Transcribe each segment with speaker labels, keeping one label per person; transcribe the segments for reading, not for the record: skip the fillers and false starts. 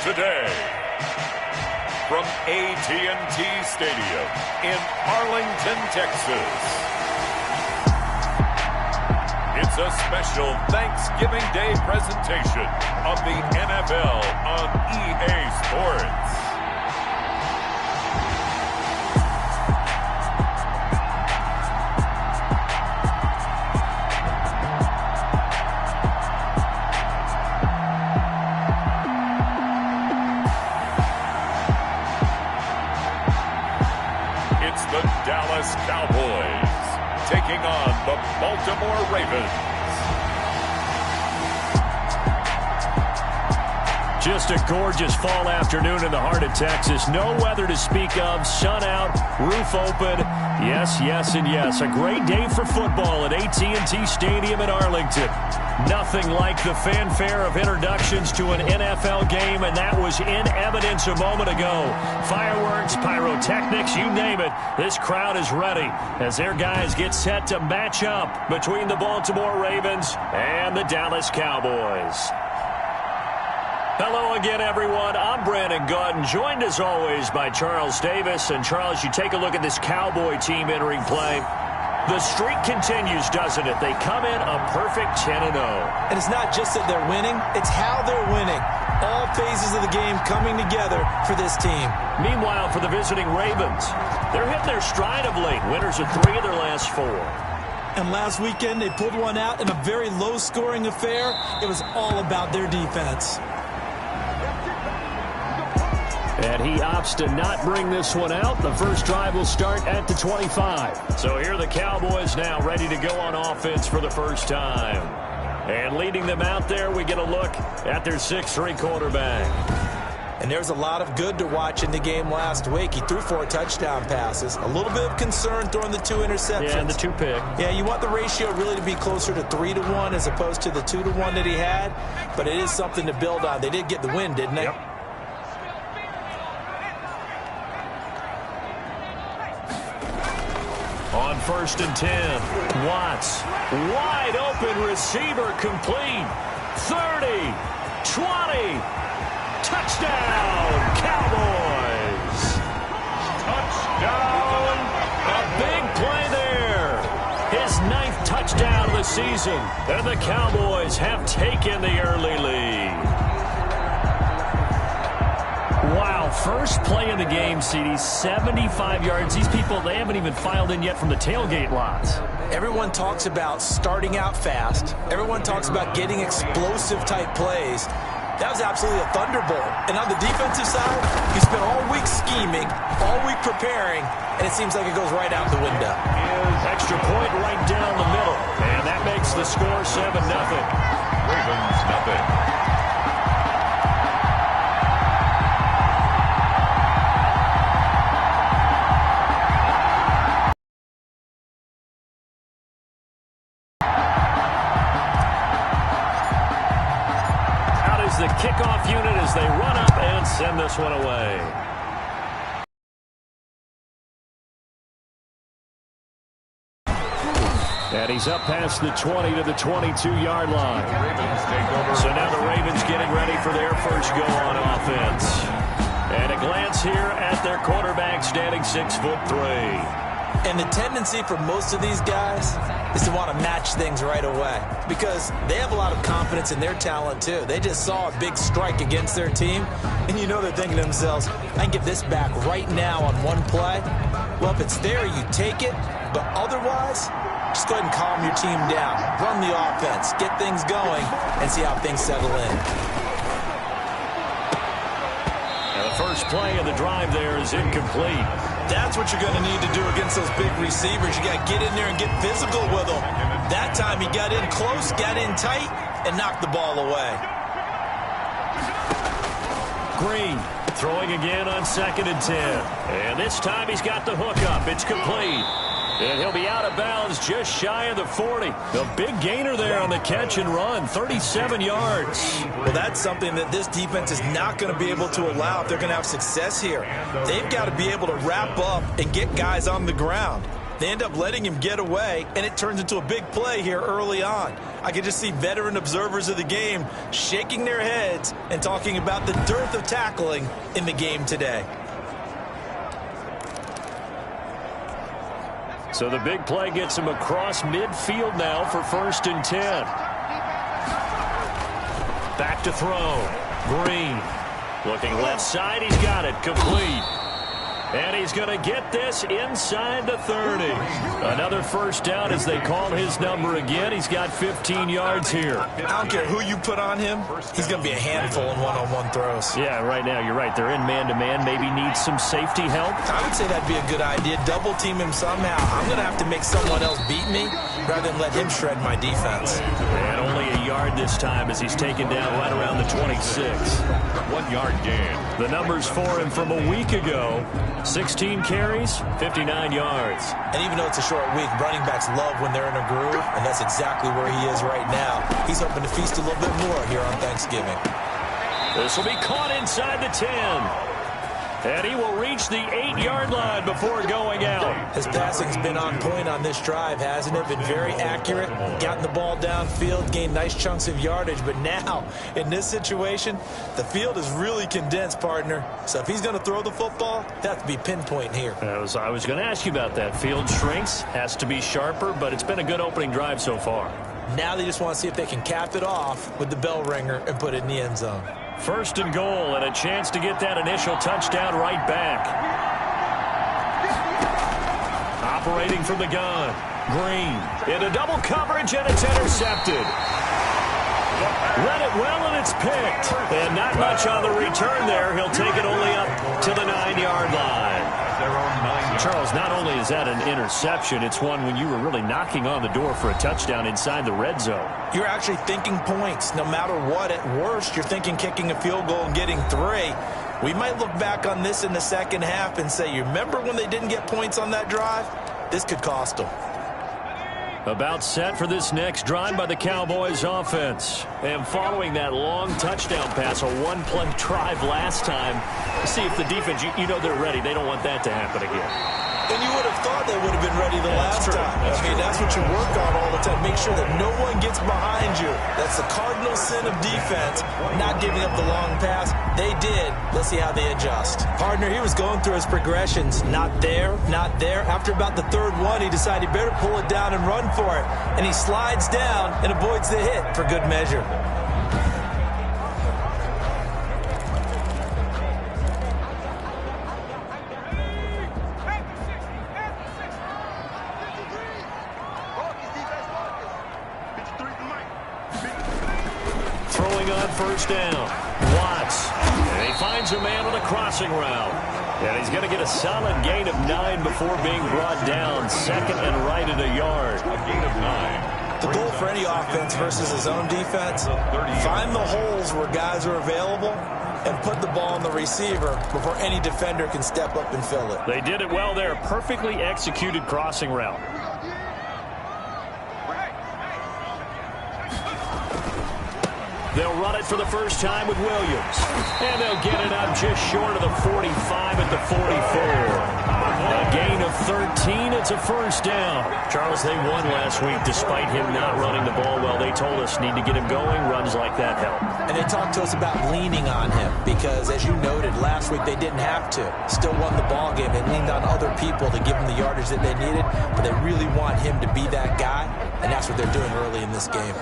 Speaker 1: today, from AT&T Stadium in Arlington, Texas, it's a special Thanksgiving Day presentation of the NFL on EA Sports. The Dallas Cowboys taking on the Baltimore Ravens.
Speaker 2: Just a gorgeous fall afternoon in the heart of Texas. No weather to speak of. Sun out, roof open. Yes, yes, and yes. A great day for football at AT&T Stadium in Arlington. Nothing like the fanfare of introductions to an NFL game, and that was in evidence a moment ago. Fireworks, pyrotechnics, you name it. This crowd is ready as their guys get set to match up between the Baltimore Ravens and the Dallas Cowboys. Hello again, everyone. I'm Brandon Gaudin, joined as always by Charles Davis. And Charles, you take a look at this Cowboy team entering play. The streak continues, doesn't it? They come in a perfect 10-0.
Speaker 3: And it's not just that they're winning, it's how they're winning. All phases of the game coming together for this team.
Speaker 2: Meanwhile, for the visiting Ravens, they're hitting their stride of late. Winners of 3 of their last 4.
Speaker 3: And last weekend, they pulled one out in a very low-scoring affair. It was all about their defense.
Speaker 2: And he opts to not bring this one out. The first drive will start at the 25. So here are the Cowboys now ready to go on offense for the first time. And leading them out there, we get a look at their 6'3" quarterback.
Speaker 3: And there's a lot of good to watch in the game last week. He threw 4 touchdown passes. A little bit of concern throwing the 2 interceptions.
Speaker 2: Yeah, and the 2 pick.
Speaker 3: Yeah, you want the ratio really to be closer to 3-1 as opposed to the 2-1 that he had. But it is something to build on. They did get the win, didn't they?
Speaker 2: Yep. On 1st and 10, Watts, wide open receiver complete, 30, 20, touchdown, Cowboys.
Speaker 1: Touchdown.
Speaker 2: A big play there. His 9th touchdown of the season, and the Cowboys have taken the early lead. Wow, first play of the game, CD, 75 yards. These people, they haven't even filed in yet from the tailgate lots.
Speaker 3: Everyone talks about starting out fast. Everyone talks about getting explosive-type plays. That was absolutely a thunderbolt. And on the defensive side, he spent all week scheming, all week preparing, and it seems like it goes right out the window.
Speaker 2: Extra point right down the middle, and that makes the score 7-0.
Speaker 1: Ravens nothing.
Speaker 2: The kickoff unit as they run up and send this one away. And he's up past the 20 to the 22-yard line. So now the Ravens getting ready for their first go on offense. And a glance here at their quarterback standing 6'3".
Speaker 3: And the tendency for most of these guys is to want to match things right away because they have a lot of confidence in their talent too. They just saw a big strike against their team, and you know they're thinking to themselves, I can get this back right now on one play. Well, if it's there, you take it, but otherwise, just go ahead and calm your team down. Run the offense, get things going, and see how things settle in.
Speaker 2: And the first play of the drive there is incomplete.
Speaker 3: That's what you're going to need to do against those big receivers. You got to get in there and get physical with them. That time he got in close, got in tight, and knocked the ball away.
Speaker 2: Green throwing again on 2nd and 10. And this time he's got the hook up. It's complete. And he'll be out of bounds just shy of the 40. A big gainer there on the catch and run, 37 yards.
Speaker 3: Well, that's something that this defense is not going to be able to allow if they're going to have success here. They've got to be able to wrap up and get guys on the ground. They end up letting him get away, and it turns into a big play here early on. I could just see veteran observers of the game shaking their heads and talking about the dearth of tackling in the game today.
Speaker 2: So the big play gets him across midfield now for 1st and 10. Back to throw. Green. Looking left side. He's got it. Complete. And he's going to get this inside the 30. Another first down as they call his number again. He's got 15 yards here.
Speaker 3: I don't care who you put on him. He's going to be a handful in one-on-one throws.
Speaker 2: Yeah, right now you're right. They're in man-to-man. Maybe need some safety help.
Speaker 3: I would say that'd be a good idea. Double team him somehow. I'm going to have to make someone else beat me rather than let him shred my defense.
Speaker 2: And only a yard this time as he's taken down right around the 26.
Speaker 1: 1 yard gain.
Speaker 2: The numbers for him from a week ago. 16 carries, 59 yards.
Speaker 3: And even though it's a short week, running backs love when they're in a groove, and that's exactly where he is right now. He's hoping to feast a little bit more here on Thanksgiving.
Speaker 2: This will be caught inside the 10. And he will reach the 8-yard line before going out.
Speaker 3: His passing's been on point on this drive, hasn't it? Been very accurate, gotten the ball downfield, gained nice chunks of yardage. But now, in this situation, the field is really condensed, partner. So if he's going to throw the football, he'll have to be pinpoint here.
Speaker 2: I was going to ask you about that. Field shrinks, has to be sharper, but it's been a good opening drive so far.
Speaker 3: Now they just want to see if they can cap it off with the bell ringer and put it in the end zone.
Speaker 2: 1st and goal, and a chance to get that initial touchdown right back. Operating from the gun. Green into double coverage, and it's intercepted. Read it well, and it's picked. And not much on the return there. He'll take it only up to the 9-yard line. Charles, not only is that an interception, it's one when you were really knocking on the door for a touchdown inside the red zone.
Speaker 3: You're actually thinking points. No matter what, at worst, you're thinking kicking a field goal and getting 3. We might look back on this in the second half and say, you remember when they didn't get points on that drive? This could cost them.
Speaker 2: About set for this next drive by the Cowboys offense. And following that long touchdown pass, a one-play drive last time, see if the defense, you know they're ready. They don't want that to happen again.
Speaker 3: And you would have thought they would have been ready the last time. That's what you work on all the time. Make sure that no one gets behind you. That's the cardinal sin of defense, not giving up the long pass. They did. Let's see how they adjust. Partner, he was going through his progressions. Not there, not there. After about the 3rd one, he decided he better pull it down and run for it. And he slides down and avoids the hit for good measure.
Speaker 2: Throwing on 1st down. Watts. And he finds a man on a crossing route. And he's going to get a solid gain of 9 before being brought down. 2nd and right at a yard.
Speaker 1: A gain of 9.
Speaker 3: The goal for any offense versus his own defense, find the holes where guys are available and put the ball on the receiver before any defender can step up and fill it.
Speaker 2: They did it well there. Perfectly executed crossing route. They'll run it for the first time with Williams. And they'll get it up just short of the 45 at the 44. A gain of 13. It's a first down. Charles, they won last week despite him not running the ball well. They told us need to get him going. Runs like that help.
Speaker 3: And they talked to us about leaning on him because, as you noted, last week they didn't have to. Still won the ball game. They leaned on other people to give them the yardage that they needed. But they really want him to be that guy. And that's what they're doing early in this game.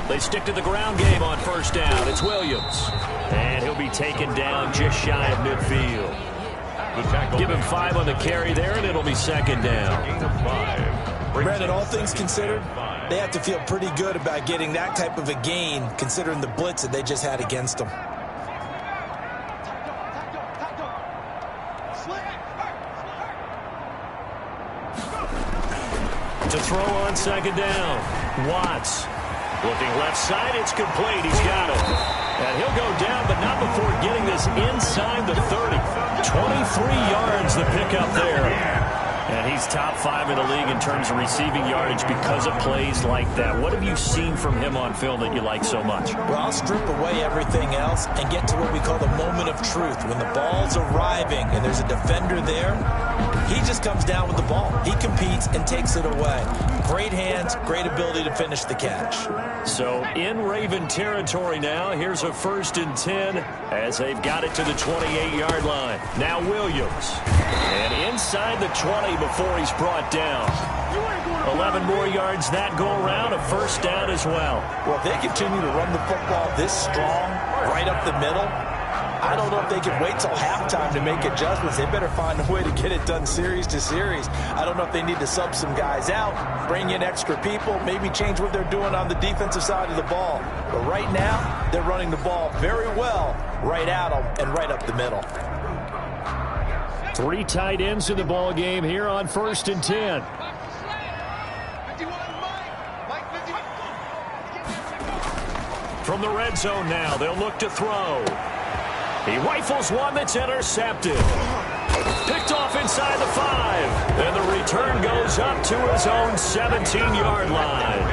Speaker 3: They stick to the ground game on 1st down. It's Williams. And he'll be taken down just shy of midfield. Give him 5 on the carry there, and it'll be 2nd down. Brandon, all things considered, they have to feel pretty good about getting that type of a gain, considering the blitz that they just had against them.
Speaker 2: To throw on 2nd down. Watts. Looking left side, it's complete. He's got it. And he'll go down, but not before getting this inside the 30. 23 yards the pickup there. And he's top 5 in the league in terms of receiving yardage because of plays like that. What have you seen from him on film that you like so much?
Speaker 3: Well, I'll strip away everything else and get to what we call the moment of truth. When the ball's arriving and there's a defender there, he just comes down with the ball. He competes and takes it away. Great hands, great ability to finish the catch.
Speaker 2: So in Raven territory now, here's a 1st and 10 as they've got it to the 28-yard line. Now Williams. And inside the 20 before he's brought down. 11 more yards that go around, a 1st down as well.
Speaker 3: Well, if they continue to run the football this strong, right up the middle, I don't know if they can wait till halftime to make adjustments. They better find a way to get it done series to series. I don't know if they need to sub some guys out, bring in extra people, maybe change what they're doing on the defensive side of the ball. But right now, they're running the ball very well right at them and right up the middle.
Speaker 2: 3 tight ends in the ball game here on 1st and 10. From the red zone now, they'll look to throw. He rifles one that's intercepted. Picked off inside the 5. And the return goes up to his own 17-yard line.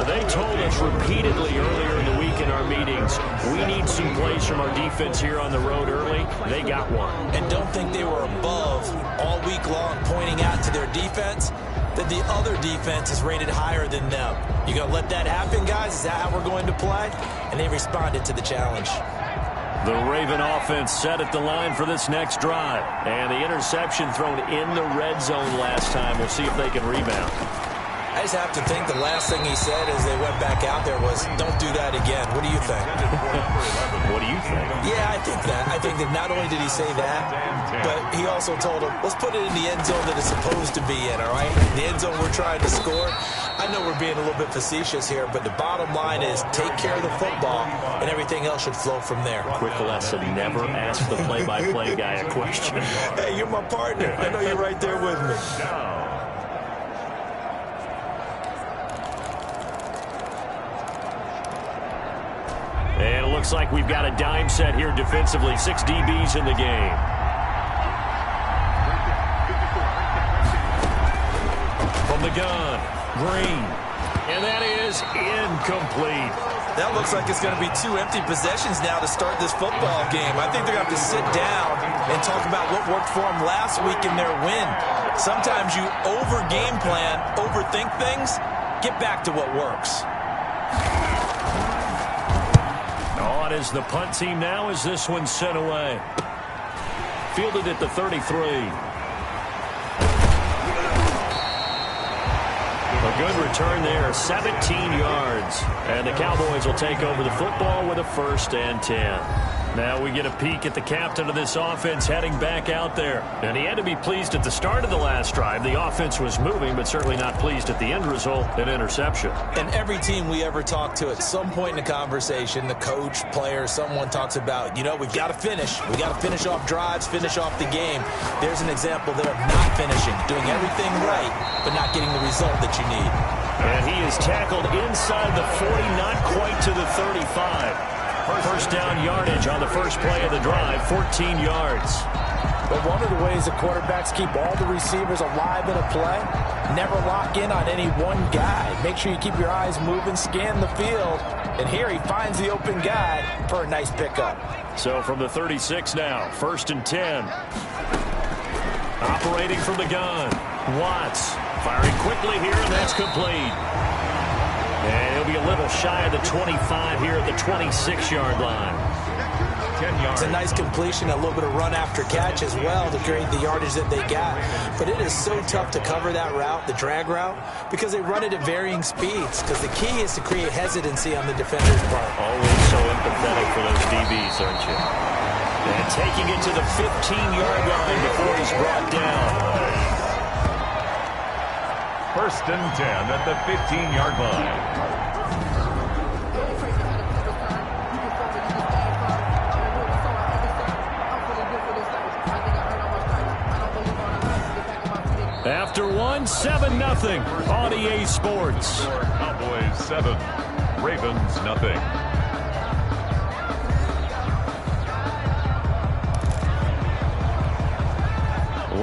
Speaker 2: They told us repeatedly earlier in the week in our meetings, we need some plays from our defense here on the road early. They got one.
Speaker 3: And don't think they were above all week long pointing out to their defense that the other defense is rated higher than them. You going to let that happen, guys? Is that how we're going to play? And they responded to the challenge.
Speaker 2: The Raven offense set at the line for this next drive. And the interception thrown in the red zone last time. We'll see if they can rebound.
Speaker 3: I just have to think the last thing he said as they went back out there was, don't do that again. What do you think?
Speaker 2: What do you think?
Speaker 3: Yeah, I think that. I think that not only did he say that, but he also told him, let's put it in the end zone that it's supposed to be in, all right? The end zone we're trying to score. I know we're being a little bit facetious here, but the bottom line is take care of the football, and everything else should flow from there.
Speaker 2: Quick lesson, never ask the play-by-play guy a question.
Speaker 3: Hey, you're my partner. I know you're right there with me.
Speaker 2: And it looks like we've got a dime set here defensively. 6 DBs in the game. From the gun, Green. And that is incomplete.
Speaker 3: That looks like it's going to be 2 empty possessions now to start this football game. I think they're going to have to sit down and talk about what worked for them last week in their win. Sometimes you over-game plan, overthink things, get back to what works.
Speaker 2: On is the punt team now as this one's sent away. Fielded at the 33. A good return there, 17 yards. And the Cowboys will take over the football with a 1st and 10. Now we get a peek at the captain of this offense heading back out there. And he had to be pleased at the start of the last drive. The offense was moving, but certainly not pleased at the end result, an interception.
Speaker 3: And every team we ever talk to at some point in the conversation, the coach, player, someone talks about, you know, we've got to finish. We've got to finish off drives, finish off the game. There's an example there of not finishing, doing everything right, but not getting the result that you need.
Speaker 2: And he is tackled inside the 40, not quite to the 35. 1st down yardage on the first play of the drive, 14 yards.
Speaker 3: But one of the ways the quarterbacks keep all the receivers alive in a play, never lock in on any one guy. Make sure you keep your eyes moving, scan the field, and here he finds the open guy for a nice pickup.
Speaker 2: So from the 36 now, 1st and 10. Operating from the gun, Watts firing quickly here, and that's complete. And he'll be a little shy of the 25 here at the 26-yard line. 10 yards.
Speaker 3: It's a nice completion, a little bit of run after catch as well to create the yardage that they got. But it is so tough to cover that route, the drag route, because they run it at varying speeds. Because the key is to create hesitancy on the defender's part.
Speaker 2: Always so empathetic for those DBs, aren't you? And taking it to the 15-yard line before he's brought down.
Speaker 1: 1st and 10 at the 15-yard line.
Speaker 2: After one, 7-0 on EA Sports.
Speaker 1: Cowboys 7, Ravens nothing.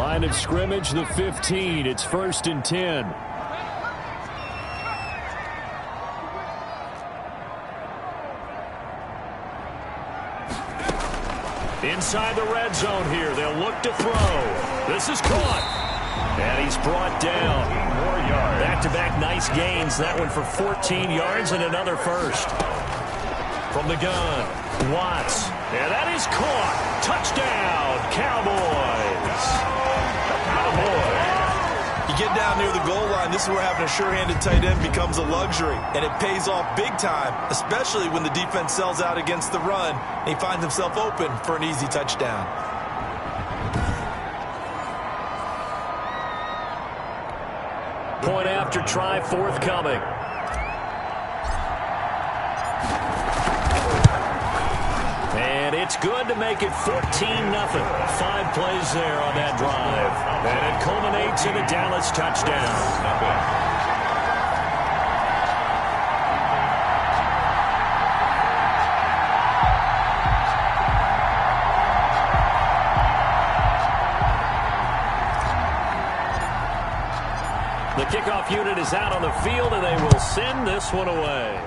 Speaker 2: Line of scrimmage, the 15. It's 1st and 10. Inside the red zone here. They'll look to throw. This is caught. And he's brought down. Back-to-back nice gains. That one for 14 yards and another first. From the gun, Watts. And that is caught. Touchdown, Cowboys.
Speaker 3: You get down near the goal line, this is where having a sure-handed tight end becomes a luxury. And it pays off big time, especially when the defense sells out against the run. And he finds himself open for an easy touchdown.
Speaker 2: Point after try forthcoming. And it's good to make it 14-0. 5 plays there on that drive. And it culminates in a Dallas touchdown. The kickoff unit is out on the field, and they will send this one away.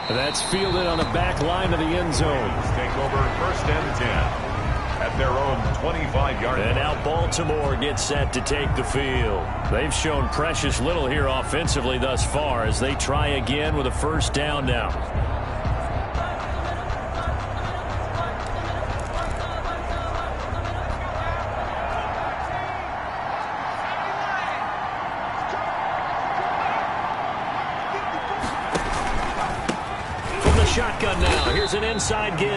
Speaker 2: That's fielded on the back line of the end zone.
Speaker 1: Take over 1st and 10 at their own 25-yard line.
Speaker 2: And now Baltimore gets set to take the field. They've shown precious little here offensively thus far as they try again with a 1st down now. Shotgun now. Here's an inside give.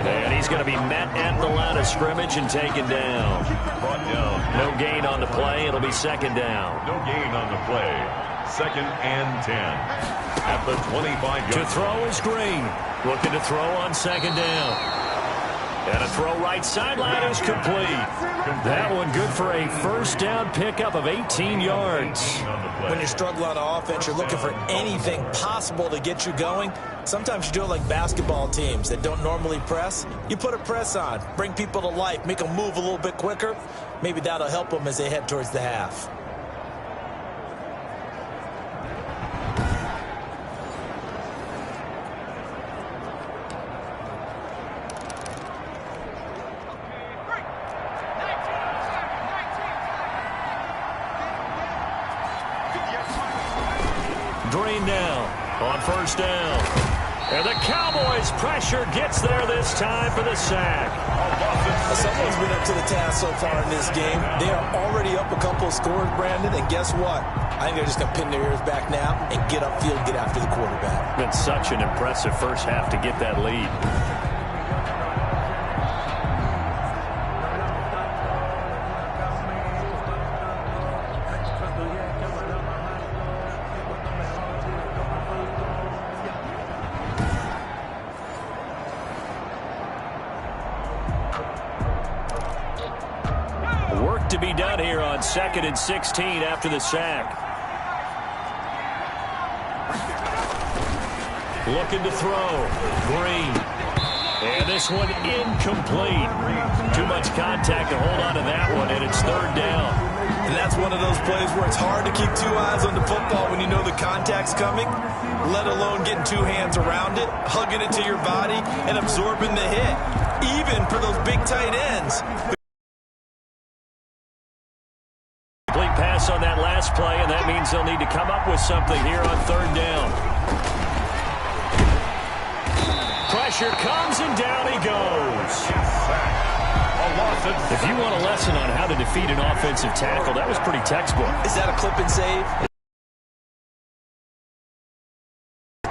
Speaker 2: And he's going to be met at the line of scrimmage and taken down.
Speaker 1: Brought down.
Speaker 2: No gain on the play. It'll be 2nd down.
Speaker 1: No gain on the play. 2nd and 10 at the 25-yard line.
Speaker 2: To throw is Green. Looking to throw on 2nd down. And a throw right sideline is complete. That one good for a 1st down pickup of 18 yards.
Speaker 3: When you're struggling on offense, you're looking for anything possible to get you going. Sometimes you do it like basketball teams that don't normally press. You put a press on, bring people to life, make them move a little bit quicker. Maybe that'll help them as they head towards the half.
Speaker 2: Green now on 1st down. And the Cowboys pressure gets there this time for the sack.
Speaker 3: Someone's been up to the task so far in this game. They are already up a couple of scores, Brandon, and guess what? I think they're just going to pin their ears back now and get upfield, get after the quarterback.
Speaker 2: Been such an impressive first half to get that lead. Work to be done here on 2nd and 16 after the sack. Looking to throw. Green. And this one incomplete. Too much contact to hold on to that one, and it's 3rd down.
Speaker 3: And that's one of those plays where it's hard to keep 2 eyes on the football when you know the contact's coming, let alone getting 2 hands around it, hugging it to your body, and absorbing the hit, even for those big tight ends.
Speaker 2: Complete pass on that last play, and that means they'll need to come up with something here on 3rd down. Pressure comes, and down he goes. If you want a lesson on how to defeat an offensive tackle, that was pretty textbook.
Speaker 3: Is that a clip and save?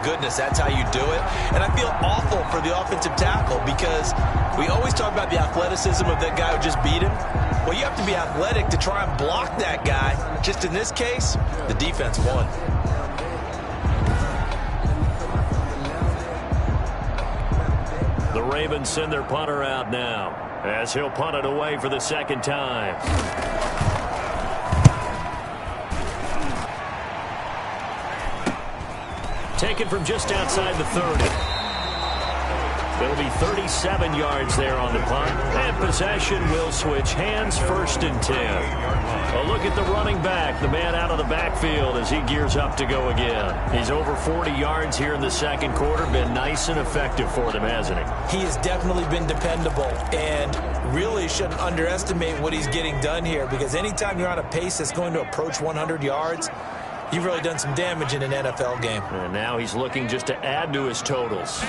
Speaker 3: Goodness, that's how you do it. And I feel awful for the offensive tackle because we always talk about the athleticism of that guy who just beat him. Well, you have to be athletic to try and block that guy. Just in this case, the defense won.
Speaker 2: The Ravens send their punter out now as he'll punt it away for the 2nd time. Taken from just outside the 30. It'll be 37 yards there on the punt. And possession will switch hands, 1st and 10. A look at the running back, the man out of the backfield as he gears up to go again. He's over 40 yards here in the second quarter. Been nice and effective for them, hasn't he?
Speaker 3: He has definitely been dependable and really shouldn't underestimate what he's getting done here, because anytime you're on a pace that's going to approach 100 yards, you've really done some damage in an NFL game.
Speaker 2: And now he's looking just to add to his totals.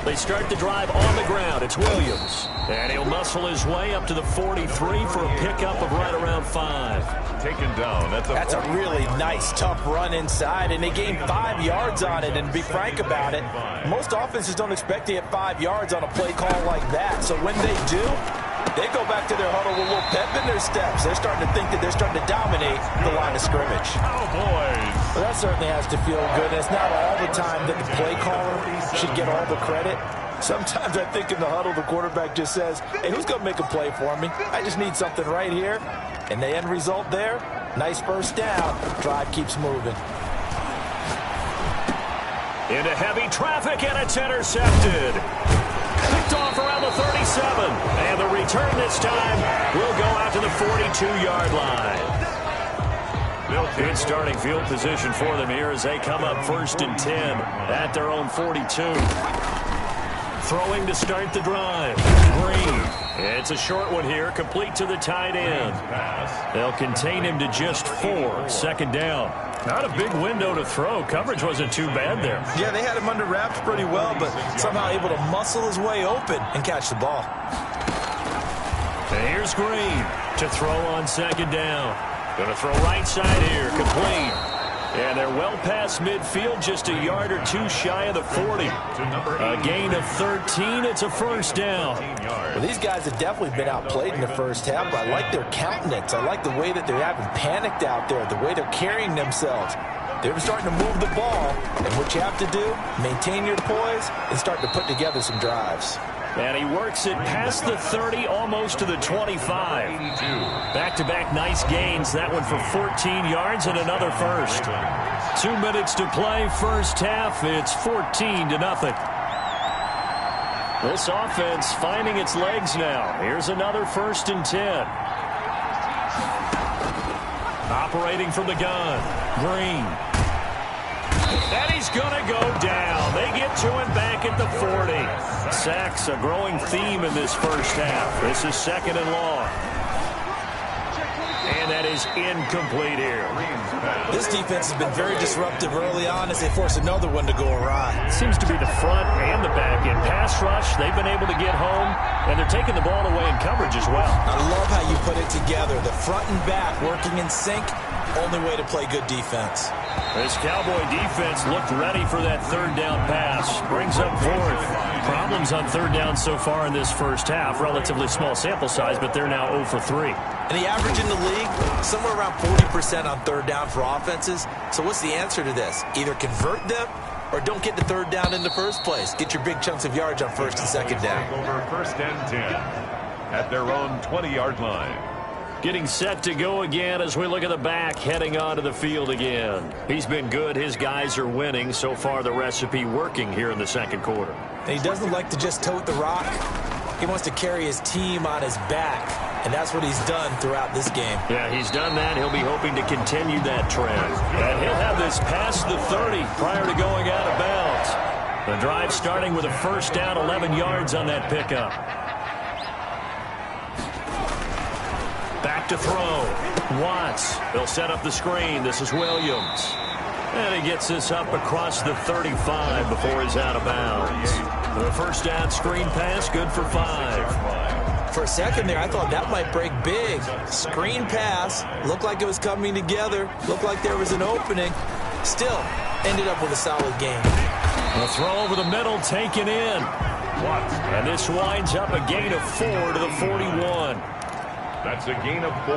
Speaker 2: They start the drive on the ground. It's Williams. And he'll muscle his way up to the 43 for a pickup of right around 5.
Speaker 1: Taken down. That's
Speaker 3: a really nice, tough run inside, and they gained 5 yards on it. And to be frank about it, most offenses don't expect to get 5 yards on a play call like that. So when they do, they go back to their huddle with a little pep in their steps. They're starting to think that they're starting to dominate the line of scrimmage.
Speaker 1: Cowboys.
Speaker 3: Well, that certainly has to feel good. And it's not all the time that the play caller should get all the credit. Sometimes I think in the huddle, the quarterback just says, hey, who's going to make a play for me? I just need something right here. And the end result there, nice first down. Drive keeps moving.
Speaker 2: Into heavy traffic, and it's intercepted. Picked off around the 37. And the return this time will go out to the 42-yard line. Good starting field position for them here as they come up 1st and 10 at their own 42. Throwing to start the drive. Green. It's a short one here, complete to the tight end. They'll contain him to just 4. 2nd down. Not a big window to throw. Coverage wasn't too bad there.
Speaker 3: Yeah, they had him under wraps pretty well, but somehow able to muscle his way open and catch the ball.
Speaker 2: And here's Green to throw on 2nd down. Going to throw right side here, complete. And they're well past midfield, just a yard or 2 shy of the 40. A gain of 13. It's a 1st down.
Speaker 3: Well, these guys have definitely been outplayed in the first half. I like their countenance. I like the way that they're having panicked out there, the way they're carrying themselves. They're starting to move the ball. And what you have to do, maintain your poise and start to put together some drives.
Speaker 2: And he works it past the 30, almost to the 25. Back-to-back nice gains. That one for 14 yards and another first. 2 minutes to play, first half. It's 14-0. This offense finding its legs now. Here's another 1st and 10. Operating from the gun. Green. And he's going to go down. They get to him back at the 40. Sacks, a growing theme in this first half. This is 2nd and long. And that is incomplete here.
Speaker 3: This defense has been very disruptive early on as they force another one to go awry.
Speaker 2: Seems to be the front and the back. In pass rush, they've been able to get home, and they're taking the ball away in coverage as well.
Speaker 3: I love how you put it together. The front and back working in sync. Only way to play good defense.
Speaker 2: This Cowboy defense looked ready for that 3rd down pass. Brings up 4th. Problems on 3rd down so far in this first half. Relatively small sample size, but they're now 0 for 3.
Speaker 3: And the average in the league, somewhere around 40% on 3rd down for offenses. So what's the answer to this? Either convert them or don't get the 3rd down in the first place. Get your big chunks of yards on 1st and 2nd down.
Speaker 1: Over 1st and 10 at their own 20-yard line.
Speaker 2: Getting set to go again as we look at the back heading onto the field again. He's been good. His guys are winning. So far, the recipe working here in the second quarter.
Speaker 3: And he doesn't like to just tote the rock. He wants to carry his team on his back, and that's what he's done throughout this game.
Speaker 2: Yeah, he's done that. He'll be hoping to continue that trend. And he'll have this past the 30 prior to going out of bounds. The drive starting with a 1st down, 11 yards on that pickup. Back to throw. Watts. They'll set up the screen. This is Williams. And he gets this up across the 35 before he's out of bounds. The 1st down screen pass, good for 5.
Speaker 3: For a second there, I thought that might break big. Screen pass. Looked like it was coming together. Looked like there was an opening. Still, ended up with a solid game.
Speaker 2: The throw over the middle taken in. And this winds up a gain of 4 to the 41.
Speaker 1: That's a gain of 4.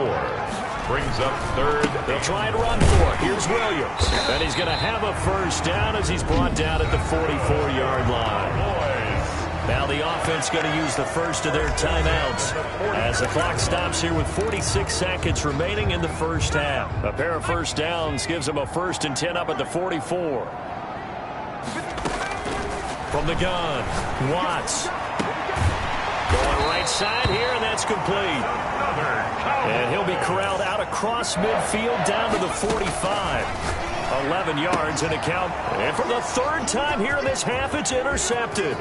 Speaker 1: Brings up 3rd.
Speaker 2: They'll try and run for it. Here's Williams. And he's going to have a 1st down as he's brought down at the 44-yard line. Now the offense going to use the first of their timeouts as the clock stops here with 46 seconds remaining in the first half. A pair of 1st downs gives them a 1st and 10 up at the 44. from the gun. Watts. Going right side here, and that's complete. And he'll be corralled out across midfield down to the 45. 11 yards in a count. And for the third time here in this half, it's intercepted.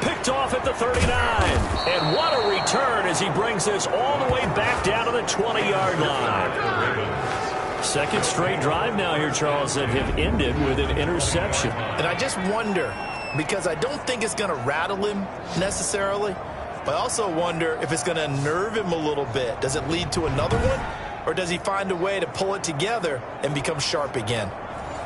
Speaker 2: Picked off at the 39. And what a return as he brings this all the way back down to the 20-yard line. Second straight drive now here, Charles, that have ended with an interception.
Speaker 3: And I just wonder, because I don't think it's going to rattle him necessarily, but I also wonder if it's going to nerve him a little bit. Does it lead to another one? Or does he find a way to pull it together and become sharp again?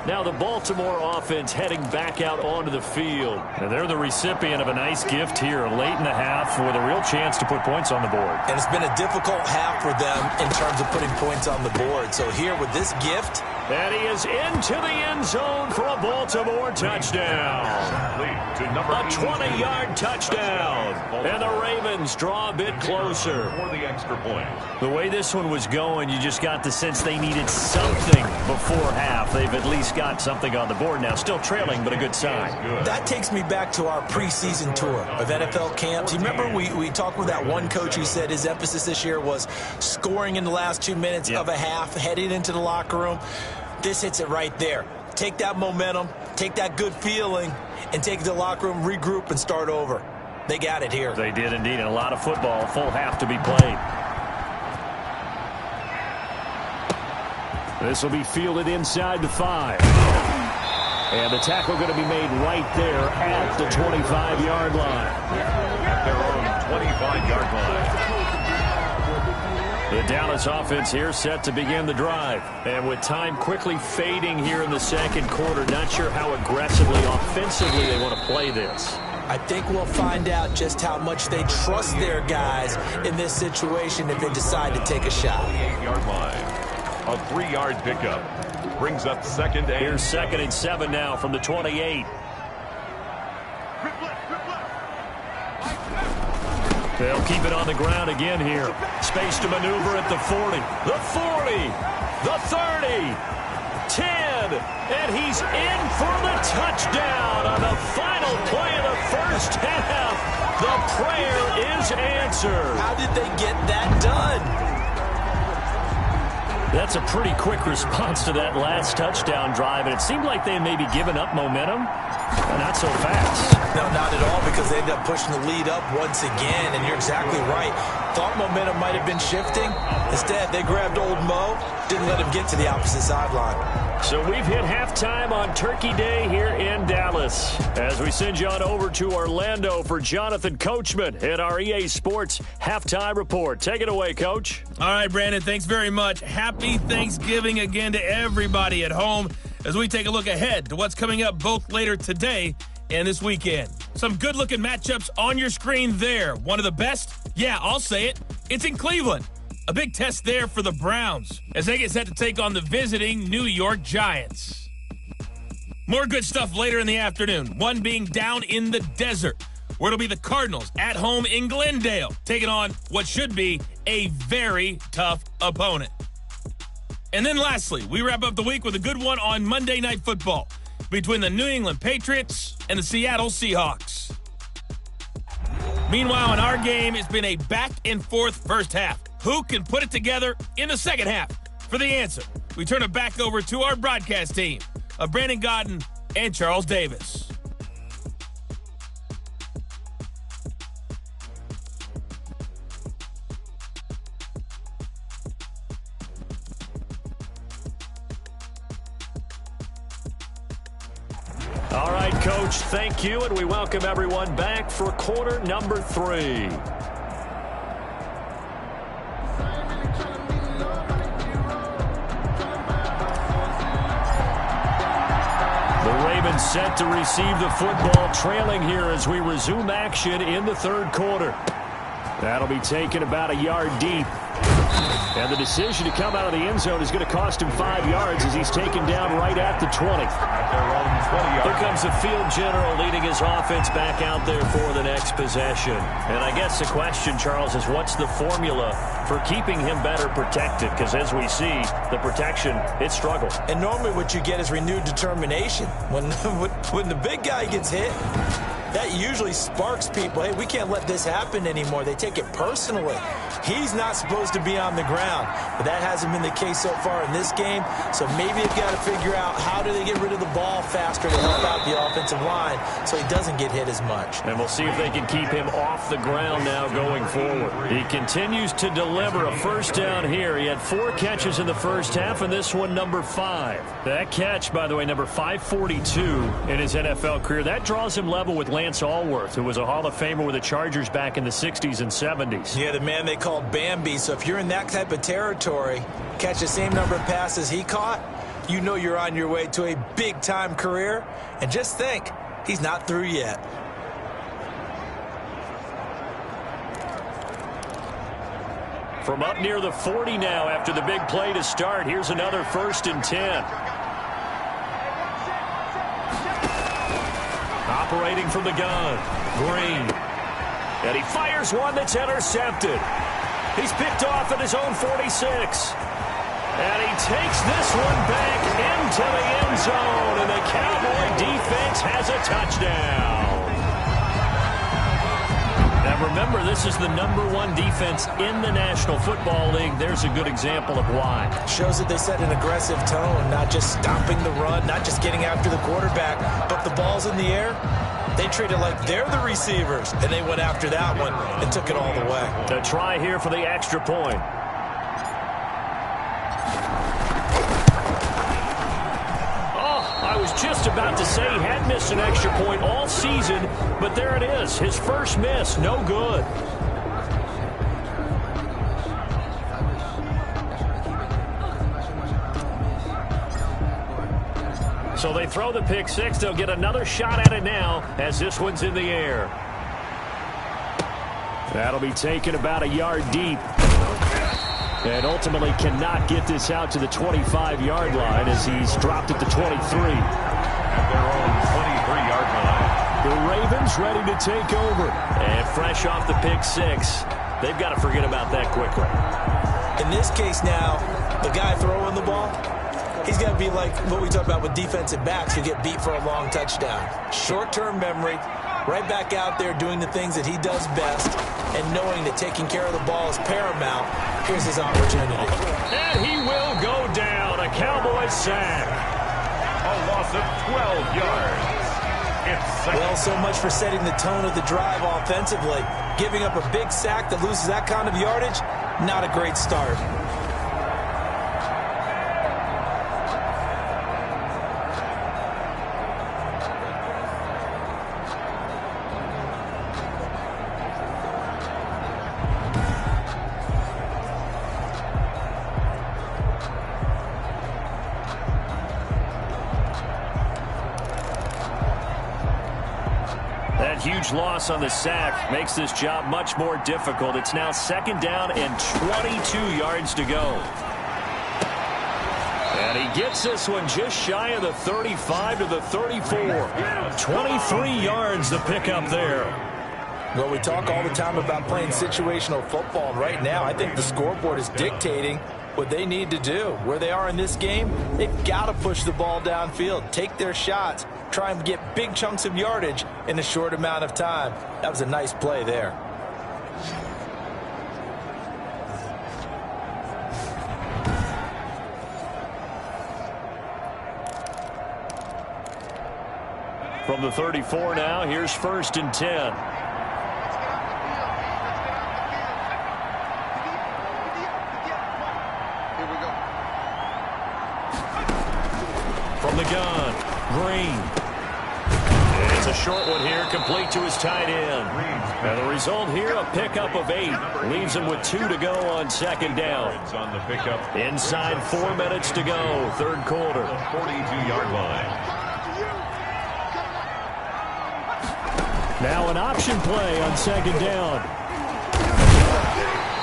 Speaker 2: Now the Baltimore offense heading back out onto the field. And they're the recipient of a nice gift here late in the half with a real chance to put points on the board.
Speaker 3: And it's been a difficult half for them in terms of putting points on the board. So here with this gift.
Speaker 2: And he is into the end zone for a Baltimore touchdown. A 20-yard touchdown. And the Ravens draw a bit closer.
Speaker 1: For the extra point.
Speaker 2: The way this one was going, you just got the sense they needed something before half. They've at least got something on the board now. Still trailing, but a good sign.
Speaker 3: That takes me back to our preseason tour of NFL camps. You remember we talked with that one coach who said his emphasis this year was scoring in the last 2 minutes of a half, heading into the locker room. This hits it right there. Take that momentum, take that good feeling, and take it to the locker room, regroup, and start over. They got it here.
Speaker 2: They did indeed, and a lot of football, full half to be played. This will be fielded inside the 5. And the tackle going to be made right there at the 25-yard line.
Speaker 1: At their own 25-yard line.
Speaker 2: The Dallas offense here set to begin the drive. And with time quickly fading here in the second quarter, not sure how aggressively, offensively they want to play this.
Speaker 3: I think we'll find out just how much they trust their guys in this situation if they decide to take a shot.
Speaker 1: 28-yard line. A 3-yard pickup. Brings up second and...
Speaker 2: Here's 2nd and 7 now from the 28. They'll keep it on the ground again here. Space to maneuver at the 40. The 40. The 30. 10. And he's in for the touchdown on the final play of the first half. The prayer is answered.
Speaker 3: How did they get that done?
Speaker 2: That's a pretty quick response to that last touchdown drive, and it seemed like they had maybe given up momentum. Not so fast.
Speaker 3: No, not at all, because they ended up pushing the lead up once again, and you're exactly right. Thought momentum might have been shifting. Instead, they grabbed old Mo, didn't let him get to the opposite sideline.
Speaker 2: So we've hit halftime on Turkey Day here in Dallas. As we send you on over to Orlando for Jonathan Coachman at our EA Sports Halftime Report. Take it away, Coach.
Speaker 4: All right, Brandon, thanks very much. Happy Thanksgiving again to everybody at home as we take a look ahead to what's coming up both later today and this weekend. Some good-looking matchups on your screen there. One of the best? Yeah, I'll say it. It's in Cleveland. A big test there for the Browns as they get set to take on the visiting New York Giants. More good stuff later in the afternoon, one being down in the desert, where it'll be the Cardinals at home in Glendale, taking on what should be a very tough opponent. And then lastly, we wrap up the week with a good one on Monday Night Football between the New England Patriots and the Seattle Seahawks. Meanwhile, in our game, it's been a back-and-forth first half. Who can put it together in the second half? For the answer, we turn it back over to our broadcast team of Brandon Godden and Charles Davis.
Speaker 2: All right, Coach, thank you, and we welcome everyone back for quarter number 3. Set to receive the football, trailing here as we resume action in the third quarter. That'll be taken about a yard deep. And the decision to come out of the end zone is going to cost him 5 yards as he's taken down right at the 20. Here comes the field general leading his offense back out there for the next possession. And I guess the question, Charles, is what's the formula for keeping him better protected? Because as we see, the protection, it struggled.
Speaker 3: And normally what you get is renewed determination. When the big guy gets hit, that usually sparks people. Hey, we can't let this happen anymore. They take it personally. He's not supposed to be on the ground, but that hasn't been the case so far in this game. So maybe they've got to figure out how do they get rid of the ball faster to help out the offensive line so he doesn't get hit as much.
Speaker 2: And we'll see if they can keep him off the ground now going forward. He continues to deliver a first down here. He had 4 catches in the first half, and this one number 5. That catch, by the way, number 542 in his NFL career. That draws him level with Lance Allworth, who was a Hall of Famer with the Chargers back in the 60s and 70s.
Speaker 3: Yeah, the man they called Bambi. So if you're in that type of territory, catch the same number of passes he caught, you know you're on your way to a big-time career. And just think, he's not through yet.
Speaker 2: From up near the 40 now after the big play to start, here's another 1st and 10. Operating from the gun, Green. And he fires one that's intercepted. He's picked off at his own 46. And he takes this one back into the end zone. And the Cowboy defense has a touchdown. Now remember, this is the #1 defense in the National Football League. There's a good example of why.
Speaker 3: Shows that they set an aggressive tone, not just stopping the run, not just getting after the quarterback, but the ball's in the air. They treat it like they're the receivers, and they went after that one and took it all the way.
Speaker 2: A try here for the extra point. I was just about to say he had missed an extra point all season, but there it is. His first miss, no good. So they throw the pick 6. They'll get another shot at it now as this one's in the air. That'll be taken about a yard deep. And ultimately cannot get this out to the 25-yard line as he's dropped at the 23.
Speaker 1: At their own 23-yard line.
Speaker 2: The Ravens ready to take over. And fresh off the pick 6, they've got to forget about that quickly.
Speaker 3: In this case now, the guy throwing the ball, he's got to be like what we talk about with defensive backs who get beat for a long touchdown. Short-term memory, right back out there doing the things that he does best, and knowing that taking care of the ball is paramount. Here's his opportunity.
Speaker 2: And he will go down. A Cowboys sack.
Speaker 1: A loss of 12 yards.
Speaker 3: Well, so much for setting the tone of the drive offensively. Giving up a big sack that loses that kind of yardage, not a great start.
Speaker 2: That huge loss on the sack makes this job much more difficult. It's now 2nd down and 22 yards to go. And he gets this one just shy of the 35 to the 34. 23 yards the pickup there.
Speaker 3: Well, we talk all the time about playing situational football, and right now I think the scoreboard is dictating what they need to do. Where they are in this game, they've got to push the ball downfield, take their shots, try and get big chunks of yardage in a short amount of time. That was a nice play there.
Speaker 2: From the 34 now, here's 1st and 10. From the gun, Green. It's a short one here, complete to his tight end. And the result here, a pickup of 8. Leaves him with 2 to go on 2nd down.
Speaker 1: On the pickup.
Speaker 2: Inside 4 minutes to go, 3rd quarter.
Speaker 1: 42-yard line.
Speaker 2: Now an option play on 2nd down.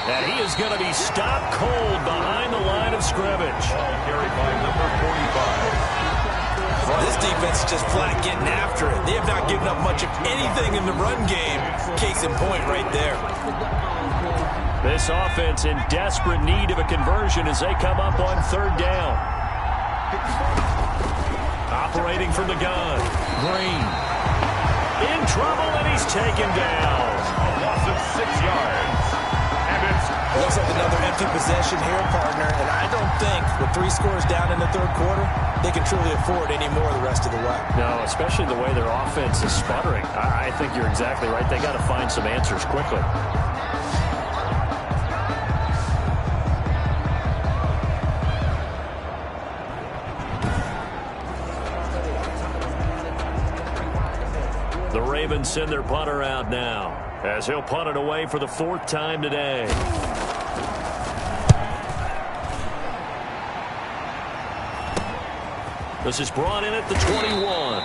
Speaker 2: And he is going to be stopped cold behind the line of scrimmage.
Speaker 1: Carried by number 45.
Speaker 3: This defense is just flat getting after it. They have not given up much of anything in the run game. Case in point right there.
Speaker 2: This offense in desperate need of a conversion as they come up on third down. Operating from the gun. Green. In trouble, and he's taken down.
Speaker 1: A loss of 6 yards. And it's
Speaker 3: Looks like another empty possession here, partner. And I don't think with 3 scores down in the third quarter, they can truly afford any more the rest of the way.
Speaker 2: No, especially the way their offense is sputtering. I think you're exactly right. They got to find some answers quickly. The Ravens send their punter out now as he'll punt it away for the 4th time today. This is brought in at the 21.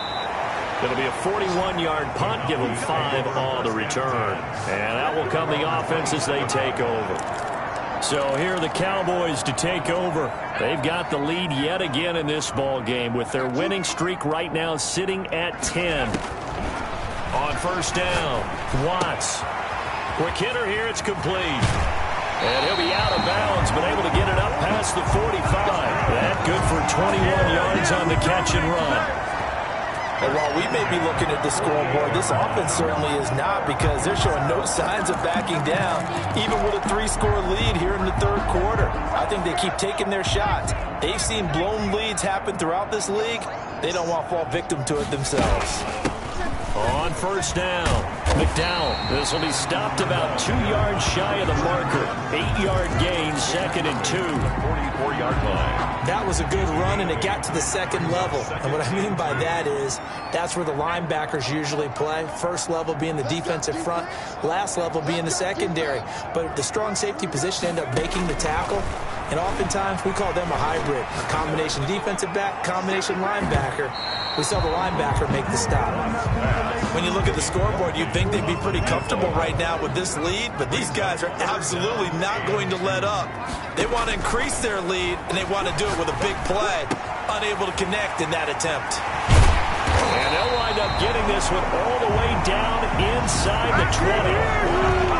Speaker 2: It'll be a 41-yard punt. Give them 5 on the return. And that will come the offense as they take over. So here are the Cowboys to take over. They've got the lead yet again in this ball game with their winning streak right now sitting at 10. On first down, Watts. Quick hitter here, it's complete. And he'll be out of bounds, but able to get it up past the 45. That good for 21 yards on the catch and run.
Speaker 3: And while we may be looking at the scoreboard, this offense certainly is not, because they're showing no signs of backing down, even with a 3-score lead here in the third quarter. I think they keep taking their shots. They've seen blown leads happen throughout this league. They don't want to fall victim to it themselves.
Speaker 2: On first down, McDowell. This will be stopped about 2 yards shy of the marker. 8-yard gain, 2nd and 2.
Speaker 1: 44-yard line.
Speaker 3: That was a good run, and it got to the second level. And what I mean by that is that's where the linebackers usually play. First level being the defensive front, last level being the secondary. But the strong safety position ended up making the tackle. And oftentimes we call them a hybrid, a combination defensive back, combination linebacker. We saw the linebacker make the stop. When you look at the scoreboard, you'd think they'd be pretty comfortable right now with this lead, but these guys are absolutely not going to let up. They want to increase their lead, and they want to do it with a big play. Unable to connect in that attempt.
Speaker 2: And they'll wind up getting this one all the way down inside the 20.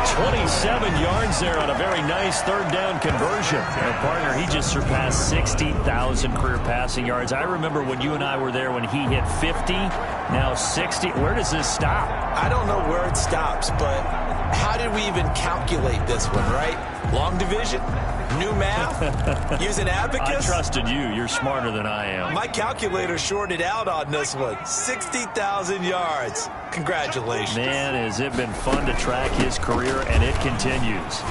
Speaker 2: 27 yards there on a very nice third down conversion. And partner, he just surpassed 60,000 career passing yards. I remember when you and I were there when he hit 50, now 60. Where does this stop?
Speaker 3: I don't know where it stops, but how did we even calculate this one, right? Long division? New math? Using abacus?
Speaker 2: I trusted you. You're smarter than I am.
Speaker 3: My calculator shorted out on this one. 60,000 yards. Congratulations.
Speaker 2: Man, has it been fun to track his career, and it continues.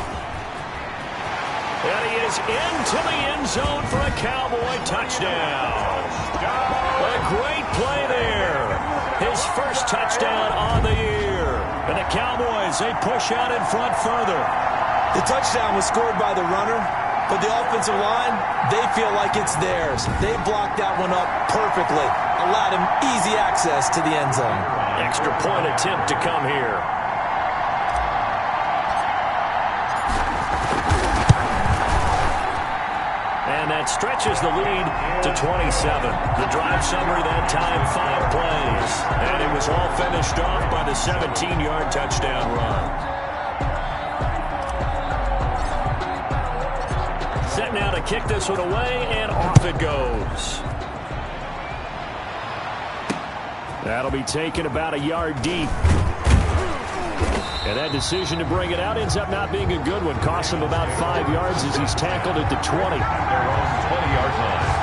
Speaker 2: And he is into the end zone for a Cowboy touchdown. A great play there. His first touchdown on the year. And the Cowboys, they push out in front further.
Speaker 3: The touchdown was scored by the runner, but the offensive line, they feel like it's theirs. They blocked that one up perfectly, allowed him easy access to the end zone.
Speaker 2: Extra point attempt to come here. And that stretches the lead to 27. The drive summary that time, 5 plays. And it was all finished off by the 17-yard touchdown run. Set now to kick this one away, and off it goes. That'll be taken about a yard deep. And that decision to bring it out ends up not being a good one. Costs him about 5 yards as he's tackled at the 20.
Speaker 1: Their own 20-yard line.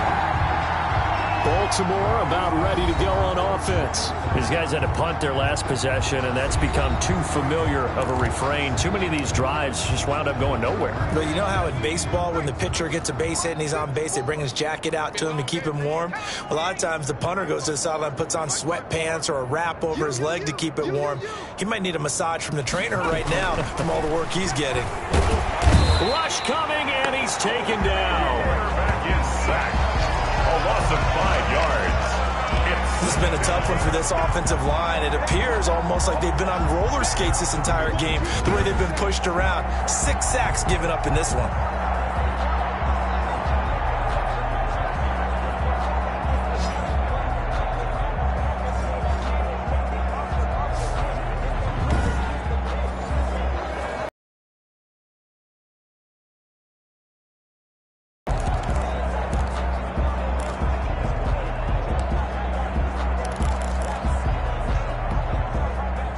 Speaker 2: Baltimore about ready to go on offense. These guys had to punt their last possession, and that's become too familiar of a refrain. Too many of these drives just wound up going nowhere.
Speaker 3: But you know how in baseball, when the pitcher gets a base hit and he's on base, they bring his jacket out to him to keep him warm? A lot of times the punter goes to the sideline, puts on sweatpants or a wrap over his leg to keep it warm. He might need a massage from the trainer right now from all the work he's getting.
Speaker 2: Rush coming, and he's taken down.
Speaker 1: Quarterback is sacked. A loss of 5 yards. It's
Speaker 3: has been a tough one for this offensive line. It appears almost like they've been on roller skates this entire game, the way they've been pushed around. 6 sacks given up in this one.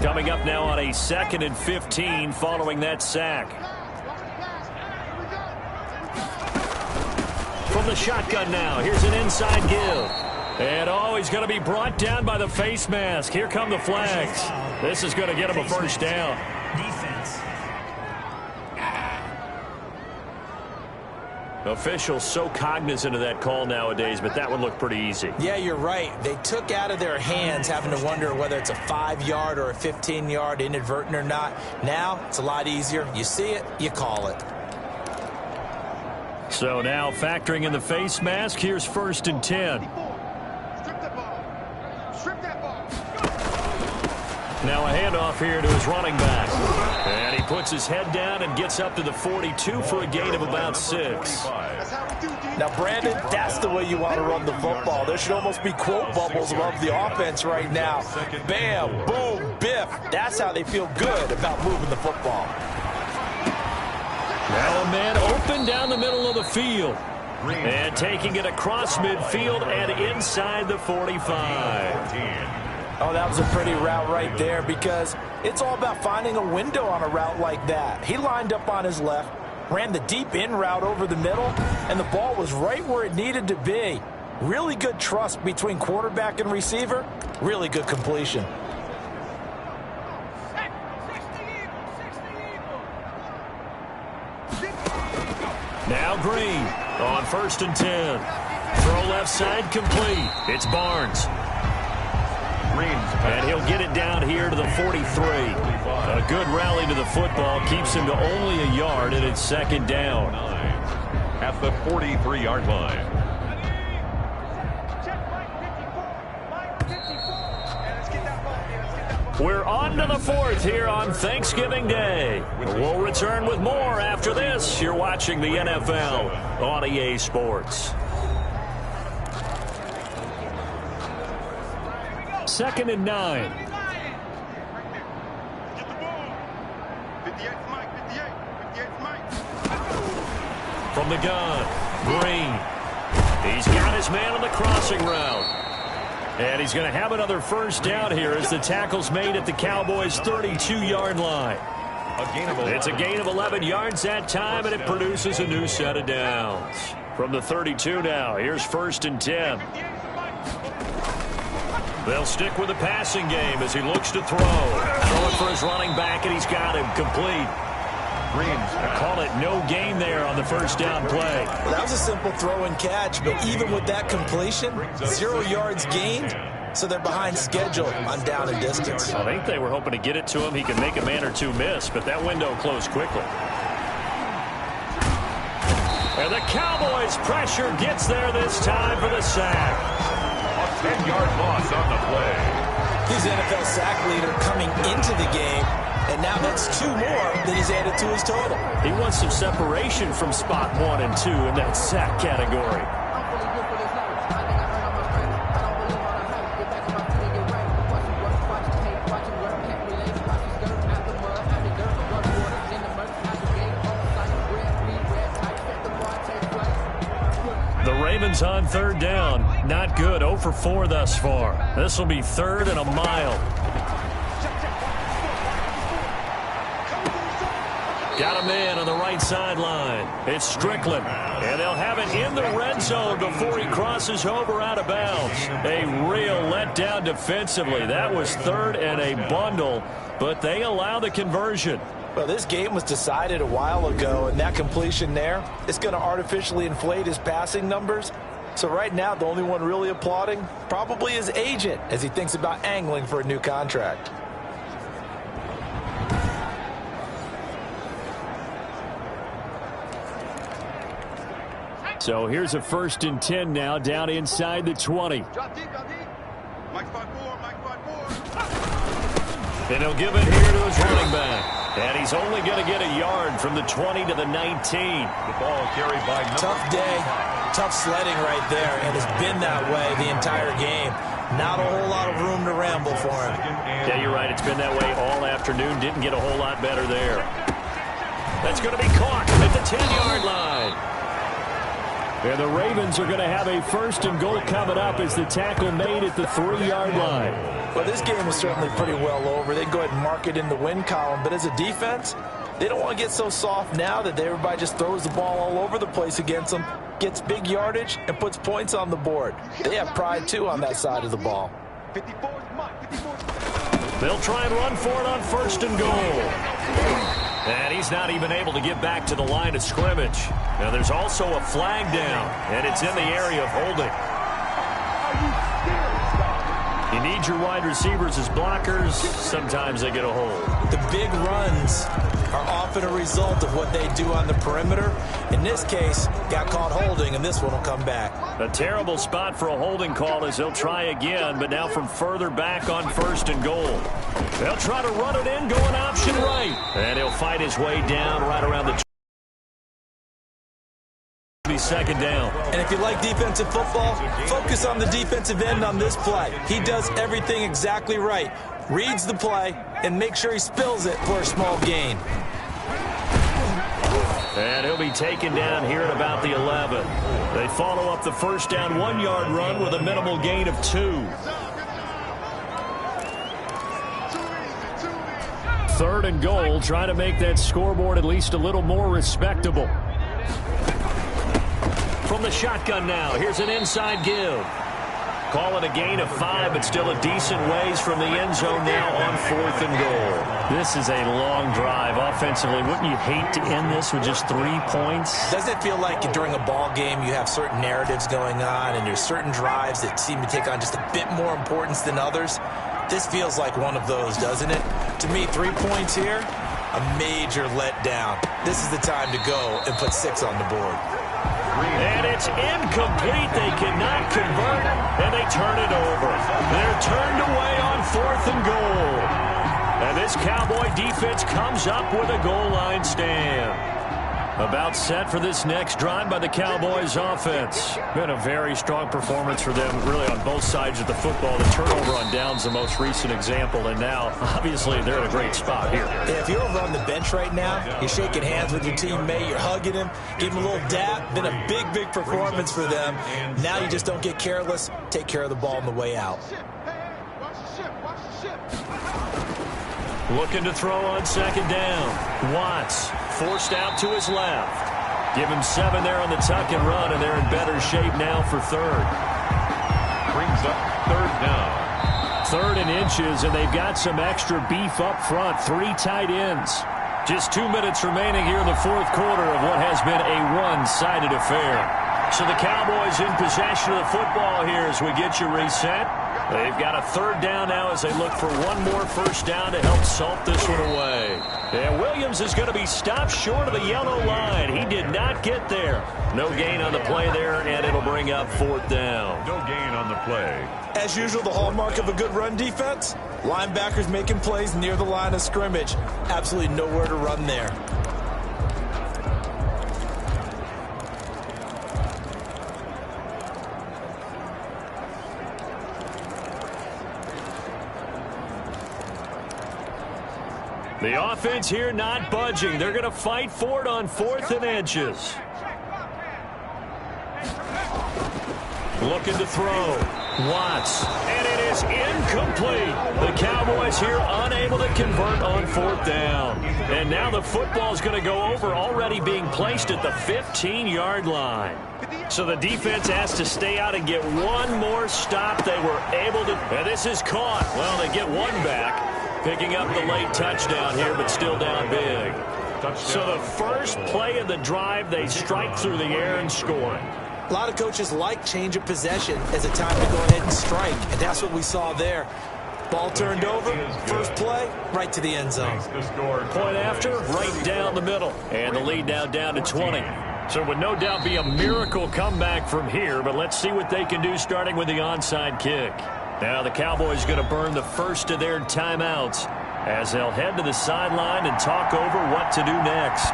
Speaker 2: Coming up now on a 2nd and 15 following that sack. From the shotgun now, here's an inside give. And he's going to be brought down by the face mask. Here come the flags. This is going to get him a first down.
Speaker 5: Defense.
Speaker 2: Officials so cognizant of that call nowadays, but that one looked pretty easy.
Speaker 3: Yeah, you're right. They took out of their hands having to wonder whether it's a 5-yard or a 15-yard, inadvertent or not. Now, it's a lot easier. You see it, you call it.
Speaker 2: So now factoring in the face mask, here's 1st and 10. Now a handoff here to his running back. And he puts his head down and gets up to the 42 for a gain of about 6.
Speaker 3: Now, Brandon, that's the way you want to run the football. There should almost be quote bubbles above the offense right now. Bam, boom, biff. That's how they feel good about moving the football.
Speaker 2: Now a man open down the middle of the field. And taking it across midfield and inside the 45.
Speaker 3: Oh, that was a pretty route right there because it's all about finding a window on a route like that. He lined up on his left, ran the deep in route over the middle, and the ball was right where it needed to be. Really good trust between quarterback and receiver. Really good completion.
Speaker 2: Now Green on 1st and 10. Throw left side complete. It's Barnes. And he'll get it down here to the 43. A good rally to the football keeps him to only a yard, and it's 2nd down.
Speaker 1: At the 43-yard line.
Speaker 2: We're on to the 4th here on Thanksgiving Day. We'll return with more after this. You're watching the NFL on EA Sports. 2nd and 9. From the gun, Green. He's got his man on the crossing route. And he's going to have another first down here as the tackle's made at the Cowboys' 32-yard line. It's a gain of 11 yards that time, and it produces a new set of downs. From the 32 now, here's 1st and 10. They'll stick with the passing game as he looks to throw. Throwing for his running back, and he's got him complete. Call it no gain there on the first down play.
Speaker 3: Well, that was a simple throw and catch, but even with that completion, 0 yards gained, so they're behind schedule on down and distance.
Speaker 2: I think they were hoping to get it to him. He could make a man or two miss, but that window closed quickly. And the Cowboys' pressure gets there this time for the sack.
Speaker 1: A 10-yard loss on the play.
Speaker 3: He's NFL sack leader coming into the game, and now that's 2 more that he's added to his total.
Speaker 2: He wants some separation from spot 1 and 2 in that sack category. The Ravens on 3rd down. Not good. 0 for 4 thus far. This will be 3rd and a mile. Got a man on the right sideline. It's Strickland. And they'll have it in the red zone before he crosses over out of bounds. A real letdown defensively. That was 3rd and a bundle, but they allow the conversion.
Speaker 3: Well, this game was decided a while ago, and that completion there is going to artificially inflate his passing numbers. So right now, the only one really applauding probably his agent as he thinks about angling for a new contract. So here's a 1st and 10 now down inside the 20.
Speaker 2: And he'll give it here to his running back. And he's only going to get a yard from the 20 to the 19.
Speaker 1: The ball carried by
Speaker 3: tough day, tough sledding right there, and it's been that way the entire game. Not a whole lot of room to ramble for him.
Speaker 2: Yeah, you're right. It's been that way all afternoon. Didn't get a whole lot better there. That's going to be caught at the 10-yard line. And the Ravens are going to have a 1st and goal coming up as the tackle made at the 3-yard line.
Speaker 3: Well, this game is certainly pretty well over. They can go ahead and mark it in the win column. But as a defense, they don't want to get so soft now that everybody just throws the ball all over the place against them, gets big yardage, and puts points on the board. They have pride, too, on that side of the ball.
Speaker 2: They'll try and run for it on 1st and goal. And he's not even able to get back to the line of scrimmage. Now, there's also a flag down, and it's in the area of holding. You need your wide receivers as blockers. Sometimes they get a hold.
Speaker 3: The big runs are often a result of what they do on the perimeter. In this case, got caught holding, and this one will come back.
Speaker 2: A terrible spot for a holding call as they'll try again, but now from further back on 1st and goal. They'll try to run it in, going option right. And he'll fight his way down right around the 2nd down.
Speaker 3: And if you like defensive football, focus on the defensive end on this play. He does everything exactly right. Reads the play and make sure he spills it for a small gain.
Speaker 2: And he'll be taken down here at about the 11. They follow up the 1st down 1-yard run with a minimal gain of 2. 3rd and goal, trying to make that scoreboard at least a little more respectable. From the shotgun now, here's an inside give. Call it a gain of 5, but still a decent ways from the end zone now on 4th and goal. This is a long drive offensively. Wouldn't you hate to end this with just 3 points?
Speaker 3: Doesn't it feel like during a ball game you have certain narratives going on and there's certain drives that seem to take on just a bit more importance than others? This feels like one of those, doesn't it? To me, 3 points here, a major letdown. This is the time to go and put 6 on the board.
Speaker 2: And it's incomplete. They cannot convert, and they turn it over. They're turned away on 4th and goal. And this Cowboy defense comes up with a goal line stand. About set for this next drive by the Cowboys offense. Been a very strong performance for them, really on both sides of the football. The turnover on down's the most recent example, and now, obviously, they're in a great spot here.
Speaker 3: Yeah, if you're over on the bench right now, you're shaking hands with your teammate, you're hugging him, give him a little dap. Been a big, big performance for them. Now you just don't get careless. Take care of the ball on the way out.
Speaker 2: Looking to throw on 2nd down. Watts forced out to his left. Give him 7 there on the tuck and run, and they're in better shape now for 3rd.
Speaker 1: Brings up 3rd down.
Speaker 2: 3rd and inches, and they've got some extra beef up front. 3 tight ends. Just 2 minutes remaining here in the 4th quarter of what has been a one-sided affair. So the Cowboys in possession of the football here as we get you reset. They've got a 3rd down now as they look for one more 1st down to help salt this one away. And Williams is going to be stopped short of the yellow line. He did not get there. No gain on the play there, and it'll bring up 4th down.
Speaker 1: No gain on the play.
Speaker 3: As usual, the hallmark of a good run defense, linebackers making plays near the line of scrimmage. Absolutely nowhere to run there.
Speaker 2: The offense here not budging. They're going to fight for it on 4th and inches. Looking to throw. Watts. And it is incomplete. The Cowboys here unable to convert on 4th down. And now the football is going to go over, already being placed at the 15-yard line. So the defense has to stay out and get one more stop. They were able to. And this is caught. Well, they get one back. Picking up the late touchdown here, but still down big. So the first play of the drive, they strike through the air and score.
Speaker 3: A lot of coaches like change of possession as a time to go ahead and strike, and that's what we saw there. Ball turned over, first play, right to the end zone.
Speaker 2: Point after, right down the middle. And the lead now down to 20. So it would no doubt be a miracle comeback from here, but let's see what they can do starting with the onside kick. Now the Cowboys going to burn the first of their timeouts as they'll head to the sideline and talk over what to do next.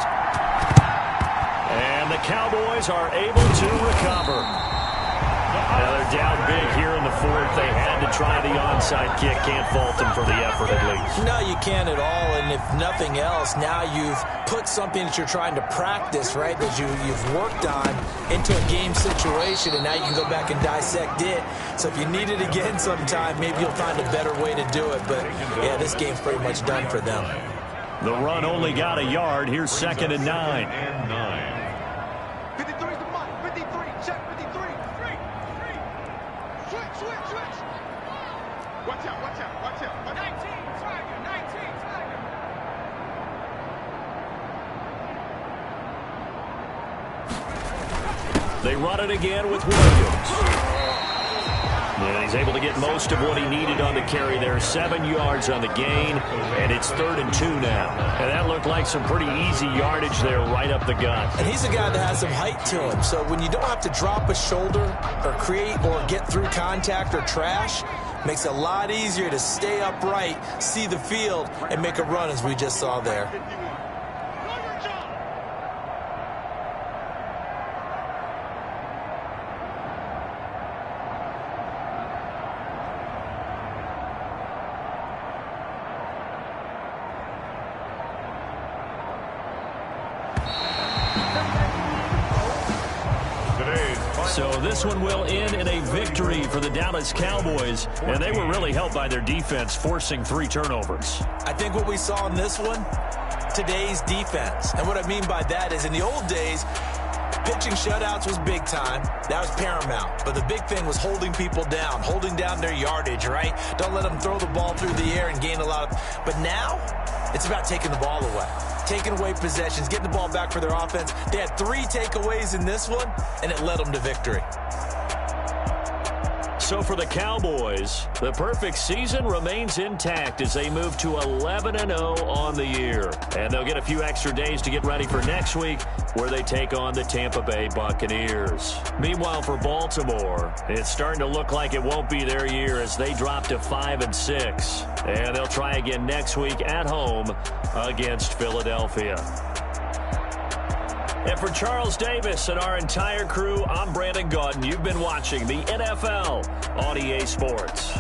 Speaker 2: And the Cowboys are able to recover. Now they're down big here in the fourth. They had to try the onside kick. Can't fault them for the effort at least.
Speaker 3: No, you can't at all. And if nothing else, now you've put something that you're trying to practice, right, that you've worked on into a game situation, and now you can go back and dissect it. So if you need it again sometime, maybe you'll find a better way to do it. But, yeah, this game's pretty much done for them.
Speaker 2: The run only got a yard. Here's 2nd and 9.
Speaker 5: 53 is the mark. 53. Check 53. Switch. Watch out. 19, Tiger. 19, Tiger.
Speaker 2: They run it again with Williams. And he's able to get most of what he needed on the carry there. 7 yards on the gain, and it's 3rd and 2 now. And that looked like some pretty easy yardage there right up the gut.
Speaker 3: And he's a guy that has some height to him. So when you don't have to drop a shoulder or create or get through contact or trash, makes it a lot easier to stay upright, see the field, and make a run as we just saw there.
Speaker 2: So this one will end in a victory for the Dallas Cowboys, and they were really helped by their defense, forcing 3 turnovers.
Speaker 3: I think what we saw in this one, today's defense. And what I mean by that is in the old days, pitching shutouts was big time. That was paramount. But the big thing was holding people down, holding down their yardage, right? Don't let them throw the ball through the air and gain a lot of... But now, it's about taking the ball away. Taking away possessions, getting the ball back for their offense. They had 3 takeaways in this one, and it led them to victory.
Speaker 2: So for the Cowboys, the perfect season remains intact as they move to 11-0 on the year. And they'll get a few extra days to get ready for next week, where they take on the Tampa Bay Buccaneers. Meanwhile, for Baltimore, it's starting to look like it won't be their year as they drop to 5-6. And they'll try again next week at home against Philadelphia. And for Charles Davis and our entire crew, I'm Brandon Gaudin. You've been watching the NFL on EA Sports.